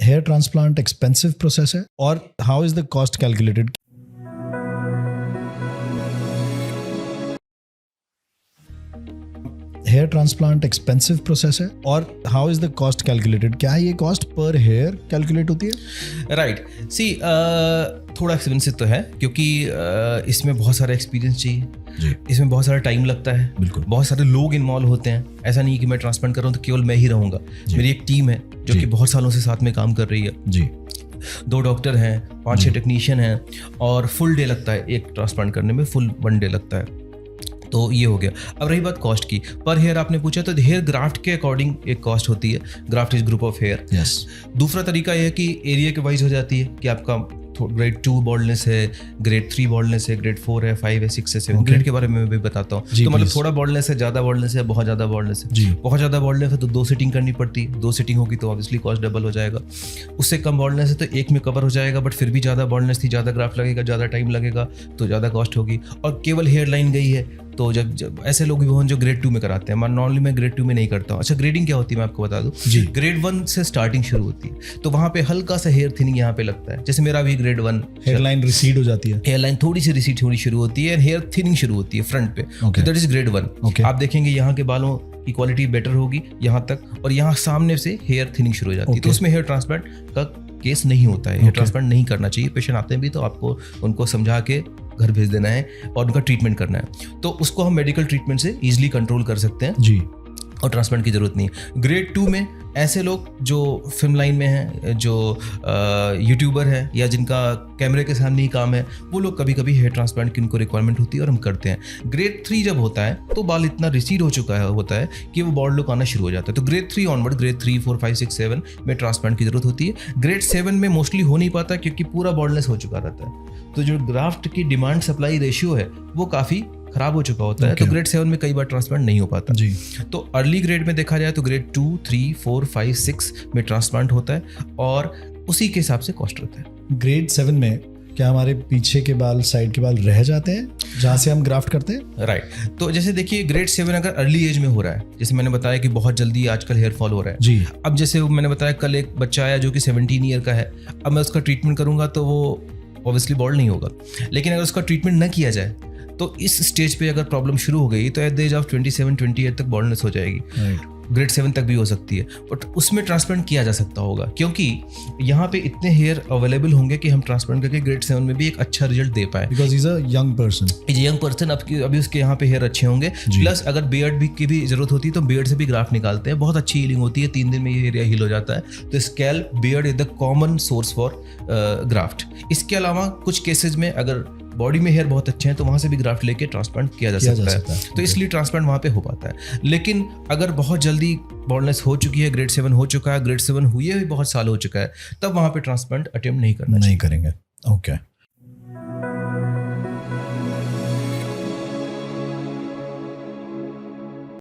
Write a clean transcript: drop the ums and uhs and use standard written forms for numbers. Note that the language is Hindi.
हेयर ट्रांसप्लांट एक्सपेंसिव प्रोसेस है और how is the cost calculated? Hair transplant expensive process है और how is the cost calculated? क्या ये कॉस्ट पर हेयर कैलकुलेट होती है? राइट, सी थोड़ा एक्सपेंसिव तो है क्योंकि इसमें बहुत सारा एक्सपीरियंस चाहिए जी। इसमें बहुत सारा टाइम लगता है, बिल्कुल। बहुत सारे लोग इन्वॉल्व होते हैं। ऐसा नहीं कि मैं ट्रांसप्लांट कर रहा हूँ तो केवल मैं ही रहूँगा। मेरी एक टीम है जो कि बहुत सालों से साथ में काम कर रही है जी। 2 डॉक्टर हैं, 5-6 टेक्नीशियन हैं और फुल डे लगता है एक ट्रांसप्लांट करने में, फुल 1 डे लगता है। तो ये हो गया। अब रही बात कॉस्ट की, पर हेयर आपने पूछा तो हेयर ग्राफ्ट के अकॉर्डिंग एक कॉस्ट होती है। Graft is group of hair. Yes. दूसरा तरीका यह है कि एरिया के वाइज हो जाती है कि आपका ग्रेड 2 बॉल्डनेस है, ग्रेड 3 बॉल्डनेस है, ग्रेड 4 है, 5 है, 6 है, 7। ग्रेड के बारे में मैं भी बताता हूँ। तो मतलब थोड़ा बॉल्डनेस है, ज़्यादा बॉल्डनेस है, बहुत ज़्यादा बॉल्डनेस है। बहुत ज़्यादा बॉल्डनेस है तो 2 सिटिंग करनी पड़ती है। 2 सिटिंग होगी तो ऑब्वियसली कॉस्ट डबल हो जाएगा। उससे कम बॉल्डनेस है तो एक में कवर हो जाएगा, बट फिर भी ज़्यादा बॉल्डनेस थी, ज़्यादा ग्राफ्ट लगेगा, ज़्यादा टाइम लगेगा तो ज़्यादा कॉस्ट होगी। और केवल हेयर लाइन गई है तो जब ऐसे लोग भी हों जो ग्रेड 2 में कराते हैं। नॉर्मली मैं ग्रेड 2 में नहीं करता हूँ। अच्छा, ग्रेडिंग क्या होती है मैं आपको बता दूँ। ग्रेड 1 से स्टार्टिंग शुरू होती है तो वहाँ पे हल्का सा हेयर थिनिंग यहाँ पे लगता है। जैसे मेरा भी ग्रेड 1 हेयरलाइन रिसीड हो जाती है, हेयरलाइन थोड़ी सी रिसीड होनी शुरू होती है, हेयर थिनिंग शुरू होती है फ्रंट पे। तो दैट इज ग्रेड 1। आप देखेंगे यहाँ के बालों की क्वालिटी बेटर होगी यहाँ तक, और यहाँ सामने से हेयर थिनिंग शुरू हो जाती है। तो उसमें हेयर ट्रांसप्लांट का केस नहीं होता है। हेयर ट्रांसप्लांट नहीं करना चाहिए। पेशेंट आते हैं भी तो आपको उनको समझा के घर भेज देना है और उनका ट्रीटमेंट करना है। तो उसको हम मेडिकल ट्रीटमेंट से इजीली कंट्रोल कर सकते हैं जी, और ट्रांसप्लांट की जरूरत नहीं है। ग्रेड 2 में ऐसे लोग जो फिल्म लाइन में हैं, जो यूट्यूबर हैं या जिनका कैमरे के सामने ही काम है, वो लोग कभी कभी हेयर ट्रांसप्लांट की उनको रिक्वायरमेंट होती है और हम करते हैं। ग्रेड 3 जब होता है तो बाल इतना रिसीड हो चुका होता है कि वो बॉल्ड लुक आना शुरू हो जाता है। तो ग्रेड 3 ऑनवर्ड, ग्रेड 3, 4, 5, 6, 7 में ट्रांसप्लांट की जरूरत होती है। ग्रेड 7 में मोस्टली हो नहीं पाता क्योंकि पूरा बॉल्डनेस हो चुका रहता है। तो जो ग्राफ्ट की डिमांड सप्लाई रेशियो है वो काफ़ी खराब हो चुका होता है। तो ग्रेड 7 में कई बार ट्रांसप्लांट नहीं हो पाता जी। तो अर्ली ग्रेड में देखा जाए तो ग्रेड 2, 3, 4, 5, 6 में ट्रांसप्लांट होता है और उसी के हिसाब से कॉस्ट रहता है। ग्रेड 7 में क्या हमारे पीछे के बाल, साइड के बाल रह जाते हैं जहाँ से हम ग्राफ्ट करते हैं? राइट। तो जैसे देखिए ग्रेड 7 अगर अर्ली एज में हो रहा है, जैसे मैंने बताया कि बहुत जल्दी आजकल हेयर फॉल हो रहा है जी। अब जैसे मैंने बताया कल एक बच्चा आया जो कि 17 ईयर का है। अब मैं उसका ट्रीटमेंट करूंगा तो वो ऑब्वियसली बॉल्ड नहीं होगा, लेकिन अगर उसका ट्रीटमेंट न किया जाए तो इस स्टेज पे अगर प्रॉब्लम शुरू हो गई तो एट द एज ऑफ 27-28 तक बॉल्डनेस हो जाएगी। ग्रेड 7 तक भी हो सकती है, बट उसमें ट्रांसप्लांट किया जा सकता होगा क्योंकि यहाँ पे इतने हेयर अवेलेबल होंगे कि हम ट्रांसप्लांट करके ग्रेड 7 में भी एक अच्छा रिजल्ट दे पाए। Because is a young person, अभी उसके यहाँ पे हेयर अच्छे होंगे। प्लस अगर बियर्ड भी की भी जरूरत होती है तो बियर्ड से भी ग्राफ्ट निकालते हैं। बहुत अच्छी हीलिंग होती है, 3 दिन में ये एरिया हील हो जाता है। तो scalp, beard is the common source for graft. इसके अलावा कुछ केसेज में अगर बॉडी में हेयर बहुत अच्छे हैं तो वहाँ से भी ग्राफ्ट लेके ट्रांसप्लांट किया जा सकता है। तो इसलिए ट्रांसप्लांट वहाँ पे हो पाता है। लेकिन अगर बहुत जल्दी बॉल्डनेस हो चुकी है, ग्रेड 7 हो चुका है, ग्रेड 7 हुए भी बहुत साल हो चुका है, तब वहाँ पे ट्रांसप्लांट अटेम्प्ट नहीं करना चाहिए। नहीं करेंगे। ओके।